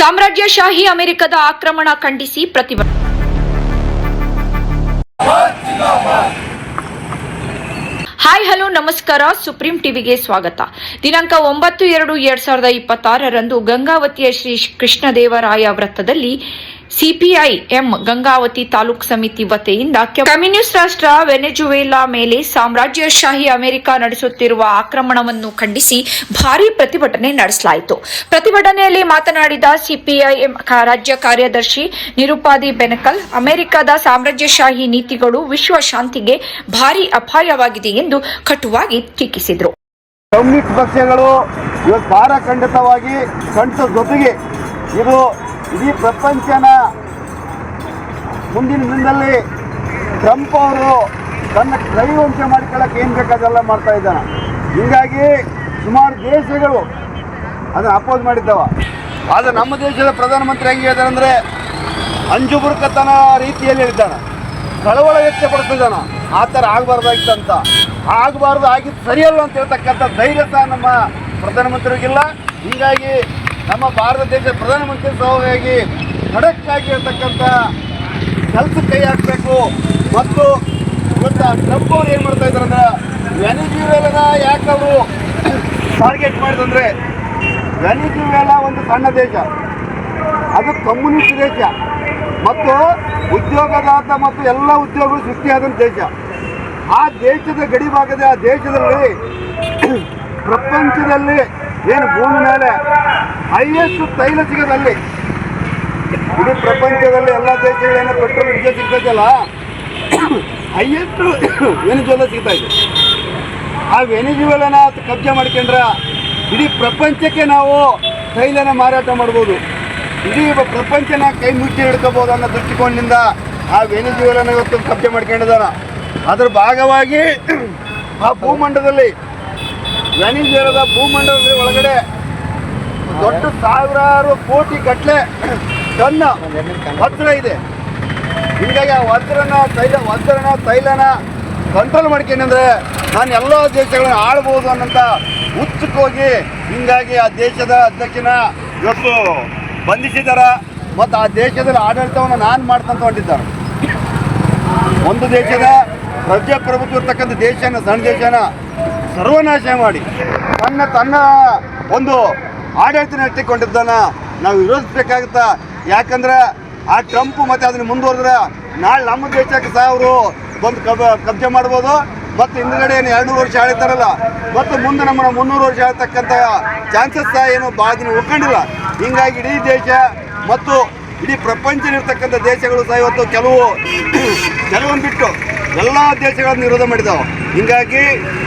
ಸಾಮ್ರಾಜ್ಯಶಾಹಿ ಅಮೆರಿಕದ ಆಕ್ರಮಣ ಖಂಡಿಸಿ ಪ್ರತಿಭಟನೆ. ಹಾಯ್ ಹಲೋ ನಮಸ್ಕಾರ, ಸುಪ್ರೀಂ ಟಿವಿಗೆ ಸ್ವಾಗತ. ದಿನಾಂಕ 9/2/2026 ಗಂಗಾವತಿಯ ಶ್ರೀ ಕೃಷ್ಣದೇವರಾಯ ವೃತ್ತದಲ್ಲಿ ಸಿಪಿಐಎಂ ಗಂಗಾವತಿ ತಾಲೂಕು ಸಮಿತಿ ವತಿಯಿಂದ ಕಮ್ಯುನಿಸ್ಟ್ ರಾಷ್ಟ್ರ ವೆನೆಜುವೆಲಾ ಮೇಲೆ ಸಾಮ್ರಾಜ್ಯಶಾಹಿ ಅಮೆರಿಕ ನಡೆಸುತ್ತಿರುವ ಆಕ್ರಮಣವನ್ನು ಖಂಡಿಸಿ ಭಾರೀ ಪ್ರತಿಭಟನೆ ನಡೆಸಲಾಯಿತು. ಪ್ರತಿಭಟನೆಯಲ್ಲಿ ಮಾತನಾಡಿದ ಸಿಪಿಐಎಂ ರಾಜ್ಯ ಕಾರ್ಯದರ್ಶಿ ನಿರುಪಾದಿ ಬೆನಕಲ್, ಅಮೆರಿಕದ ಸಾಮ್ರಾಜ್ಯಶಾಹಿ ನೀತಿಗಳು ವಿಶ್ವ ಶಾಂತಿಗೆ ಭಾರೀ ಅಪಾಯವಾಗಿದೆ ಎಂದು ಕಟುವಾಗಿ ಟೀಕಿಸಿದರು. ಕಮ್ಯುನಿಸ್ಟ್ ಪಕ್ಷಗಳು ಇವತ್ತು ಖಂಡಿತವಾಗಿ ಕಣ್ಣಿನ ಜೊತೆಗೆ ಇದು ಇಡೀ ಪ್ರಪಂಚನ ಮುಂದಿನ ದಿನದಲ್ಲಿ ಟ್ರಂಪ್ ಅವರು ತನ್ನ ಕೈವಂಚೆ ಮಾಡಿಕೊಳ್ಳಕ್ಕೆ ಏನು ಬೇಕಾದೆಲ್ಲ ಮಾಡ್ತಾ ಇದ್ದಾನೆ. ಹೀಗಾಗಿ ಸುಮಾರು ದೇಶಗಳು ಅದನ್ನು ಅಪೋಸ್ ಮಾಡಿದ್ದಾವ. ಆದರೆ ನಮ್ಮ ದೇಶದ ಪ್ರಧಾನಮಂತ್ರಿ ಹೆಂಗೆ ಹೇಳಿದಾರೆ ಅಂದರೆ ಅಂಜುಬುರ್ಕತನ ರೀತಿಯಲ್ಲಿ ಹೇಳಿದ್ದಾನೆ, ಕಳವಳ ವ್ಯಕ್ತಪಡಿಸಿದ್ದಾನೆ. ಆ ಥರ ಆಗಬಾರ್ದಾಗಿತ್ತಂತ, ಆಗಬಾರ್ದು ಆಗಿದ್ದು ಸರಿಯಲ್ಲ ಅಂತ ಹೇಳ್ತಕ್ಕಂಥ ಧೈರ್ಯ ಸಹ ನಮ್ಮ ಪ್ರಧಾನಮಂತ್ರಿಗಿಲ್ಲ. ಹೀಗಾಗಿ ನಮ್ಮ ಭಾರತ ದೇಶದ ಪ್ರಧಾನಮಂತ್ರಿ ಸಹವಾಗಿ ಖಡಕ್ಕಾಗಿ ಇರ್ತಕ್ಕಂಥ ಕೆಲಸಕ್ಕೆ ಕೈ ಹಾಕಬೇಕು. ಮತ್ತು ಇವತ್ತು ಟ್ರಂಪ್ ಅವ್ರು ಏನು ಮಾಡ್ತಾ ಇದ್ದಾರೆ ಅಂದ್ರೆ ವೆನಿಜುವೆಲಾನ ಯಾಕೆ ಅವರು ಟಾರ್ಗೆಟ್ ಮಾಡಿದಂದರೆ, ವೆನಿಜುವೆಲಾ ಒಂದು ಸಣ್ಣ ದೇಶ, ಅದು ಕಮ್ಯುನಿಸ್ಟ್ ದೇಶ ಮತ್ತು ಉದ್ಯೋಗದಾತ ಮತ್ತು ಎಲ್ಲ ಉದ್ಯೋಗಗಳು ಸೃಷ್ಟಿಯಾದಂಥ ದೇಶ. ಆ ದೇಶದ ಗಡಿ ಭಾಗದ ಆ ದೇಶದಲ್ಲಿ ಪ್ರಪಂಚದಲ್ಲಿ ಏನು ಭೂಮಿ ಮೇಲೆ ಹೈಯೆಸ್ಟ್ ತೈಲ ಸಿಗೋದಲ್ಲಿ, ಇಡೀ ಪ್ರಪಂಚದಲ್ಲಿ ಎಲ್ಲ ದೇಶಗಳೇನೋ ಪೆಟ್ರೋಲ್ ಡೀಸೆಲ್ ಸಿಗ್ತೈತಲ್ಲ, ಹೈಯೆಸ್ಟ್ ವೆನಿಜುವೆಲಾ ಸಿಗ್ತಾ ಇದೆ. ಆ ವೆನಿಜುವೆಲಾನ ಕಬ್ಜೆ ಮಾಡ್ಕೊಂಡ್ರೆ ಇಡೀ ಪ್ರಪಂಚಕ್ಕೆ ನಾವು ತೈಲನ ಮಾರಾಟ ಮಾಡ್ಬೋದು, ಇಡೀ ಪ್ರಪಂಚನ ಕೈ ಮುಚ್ಚಿ ಹಿಡ್ಕೋಬೋದು ಅನ್ನೋ ದೃಷ್ಟಿಕೋನದಿಂದ ಆ ವೆನಿಜುವೆಲಾನ ಇವತ್ತು ಕಬ್ಜೆ ಮಾಡ್ಕೊಂಡಿದ್ದಾನೆ. ಅದರ ಭಾಗವಾಗಿ ಆ ಭೂಮಂಡಲದಲ್ಲಿ ವೆನಿಜುವೆಲಾದ ಭೂಮಂಡಲದಲ್ಲಿ ಒಳಗಡೆ ದೊಡ್ಡ ಸಾವಿರಾರು ಕೋಟಿ ಗಟ್ಟಲೆ ಟನ್ ವಜ್ರ ಇದೆ. ಹೀಗಾಗಿ ಆ ವಜ್ರನ ತೈಲನ ಕಂಟ್ರೋಲ್ ಮಾಡ್ಕೊಂಡ್ರೆ ನಾನು ಎಲ್ಲ ದೇಶಗಳನ್ನ ಆಳ್ಬೋದು ಅನ್ನೋಂಥ ಹುಚ್ಚಕ್ಕೋಗಿ ಹೀಗಾಗಿ ಆ ದೇಶದ ಅಧ್ಯಕ್ಷನ ಇವತ್ತು ಬಂಧಿಸಿದ್ದಾರೆ. ಮತ್ತು ಆ ದೇಶದಲ್ಲಿ ಆಡಳಿತವನ್ನು ನಾನು ಮಾಡ್ತಂತ ಹೊಂಟಿದ್ದಾರೆ. ಒಂದು ದೇಶದ ಪ್ರಜಾಪ್ರಭುತ್ವ ಇರ್ತಕ್ಕಂಥ ದೇಶನ, ಸಣ್ಣ ದೇಶನ ಸರ್ವನಾಶ ಮಾಡಿ ತನ್ನ ಒಂದು ಆಡಳಿತ ನಡೆಸಿಕೊಂಡಿದ್ದಾನ ನಾವು ವಿರೋಧಿಸಬೇಕಾಗುತ್ತಾ. ಯಾಕಂದ್ರೆ ಆ ಟ್ರಂಪ್ ಮತ್ತೆ ಅದನ್ನು ಮುಂದುವರೆದ್ರೆ ನಾಳೆ ನಮ್ಮ ದೇಶಕ್ಕೆ ಸಹ ಅವರು ಬಂದು ಕಬ್ಜೆ ಮಾಡ್ಬೋದು. ಮತ್ತು ಹಿಂದುಗಡೆ ಏನು 200 ವರ್ಷ ಆಳ್ತಾರಲ್ಲ, ಮತ್ತು ಮುಂದೆ ನಮ್ಮನ್ನು 300 ವರ್ಷ ಆಳ್ತಕ್ಕಂಥ ಚಾನ್ಸಸ್ ಸಹ ಏನು ಭಾಳ ದಿನ ಉಳ್ಕೊಂಡಿಲ್ಲ. ಹೀಗಾಗಿ ಇಡೀ ದೇಶ ಮತ್ತು ಇಡೀ ಪ್ರಪಂಚದಲ್ಲಿರ್ತಕ್ಕಂಥ ದೇಶಗಳು ಸಹ ಇವತ್ತು ಕೆಲವೊಂದು ಬಿಟ್ಟು ಎಲ್ಲ ದೇಶಗಳನ್ನು ವಿರೋಧ ಮಾಡಿದ್ದಾವೆ. ಹೀಗಾಗಿ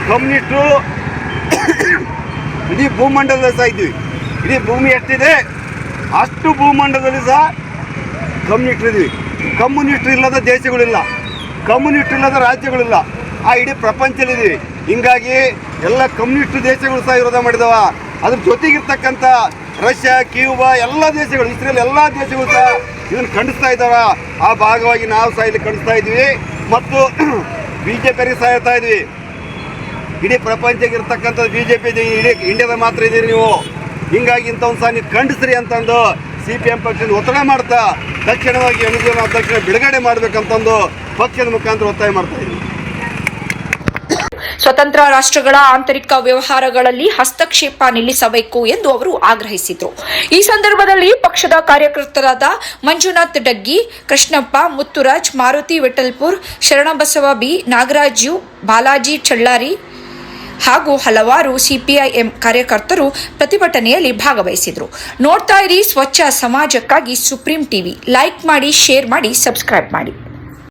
ಕಮ್ಯುನಿಸ್ಟು ಇಡೀ ಭೂಮಂಡಲದಲ್ಲಿ ಸಹ ಇದ್ವಿ. ಇಡೀ ಭೂಮಿ ಎಷ್ಟಿದೆ ಅಷ್ಟು ಭೂಮಂಡಲದಲ್ಲಿ ಸಹ ಕಮ್ಯುನಿಸ್ಟ್ ಇದ್ವಿ. ಕಮ್ಯುನಿಸ್ಟ್ ಇಲ್ಲದ ದೇಶಗಳಿಲ್ಲ, ಕಮ್ಯುನಿಸ್ಟ್ ಇಲ್ಲದ ರಾಜ್ಯಗಳಿಲ್ಲ, ಆ ಇಡೀ ಪ್ರಪಂಚದಲ್ಲಿದ್ದೀವಿ. ಹೀಗಾಗಿ ಎಲ್ಲ ಕಮ್ಯುನಿಸ್ಟ್ ದೇಶಗಳು ಸಹ ವಿರೋಧ ಮಾಡಿದಾವ. ಅದ್ರ ಜೊತೆಗಿರ್ತಕ್ಕಂಥ ರಷ್ಯಾ, ಕ್ಯೂಬಾ ಎಲ್ಲ ದೇಶಗಳು, ಇಸ್ರೇಲ್ ಎಲ್ಲ ದೇಶಗಳು ಸಹ ಇದನ್ನು ಖಂಡಿಸ್ತಾ ಇದ್ದಾವೆ. ಆ ಭಾಗವಾಗಿ ನಾವು ಸಹ ಇಲ್ಲಿ ಖಂಡಿಸ್ತಾ ಇದ್ವಿ ಮತ್ತು BJP ಸಹ ಹೇಳ್ತಾ ಇದ್ವಿ. ಇಡೀ ಪ್ರಪಂಚಕ್ಕೆ ಇರ್ತಕ್ಕಂಥದ್ದು BJP ಇದೆ, ಇಡೀ ಇಂಡಿಯಾದ ಮಾತ್ರ ಇದ್ದೀರಿ ನೀವು. ಹೀಗಾಗಿ ಇಂಥವ್ನು ಸಹ ನೀವು ಖಂಡಿಸ್ರಿ ಅಂತಂದು CPM ಪಕ್ಷದ ಒತ್ತಡ ಮಾಡ್ತಾ ತಕ್ಷಣವಾಗಿ ವೆನಿಜುವೆಲಾ ಅಧ್ಯಕ್ಷನ ಬಿಡುಗಡೆ ಮಾಡಬೇಕಂತಂದು ಪಕ್ಷದ ಮುಖಾಂತರ ಒತ್ತಾಯ ಮಾಡ್ತಾ ಇದ್ವಿ. ಸ್ವತಂತ್ರ ರಾಷ್ಟ್ರಗಳ ಆಂತರಿಕ ವ್ಯವಹಾರಗಳಲ್ಲಿ ಹಸ್ತಕ್ಷೇಪ ನಿಲ್ಲಿಸಬೇಕು ಎಂದು ಅವರು ಆಗ್ರಹಿಸಿದರು. ಈ ಸಂದರ್ಭದಲ್ಲಿ ಪಕ್ಷದ ಕಾರ್ಯಕರ್ತರಾದ ಮಂಜುನಾಥ್ ಡಗ್ಗಿ, ಕೃಷ್ಣಪ್ಪ, ಮುತ್ತುರಾಜ್, ಮಾರುತಿ ವಿಠಲ್ಪುರ್, ಶರಣಬಸವ ಬಿ, ನಾಗರಾಜು, ಬಾಲಾಜಿ ಚಳ್ಳಾರಿ ಹಾಗೂ ಹಲವಾರು ಸಿಪಿಐಎಂ ಕಾರ್ಯಕರ್ತರು ಪ್ರತಿಭಟನೆಯಲ್ಲಿ ಭಾಗವಹಿಸಿದರು. ನೋಡ್ತಾ ಇರಿ ಸ್ವಚ್ಛ ಸಮಾಜಕ್ಕಾಗಿ ಸುಪ್ರೀಂ ಟಿವಿ. ಲೈಕ್ ಮಾಡಿ, ಶೇರ್ ಮಾಡಿ, ಸಬ್ಸ್ಕ್ರೈಬ್ ಮಾಡಿ.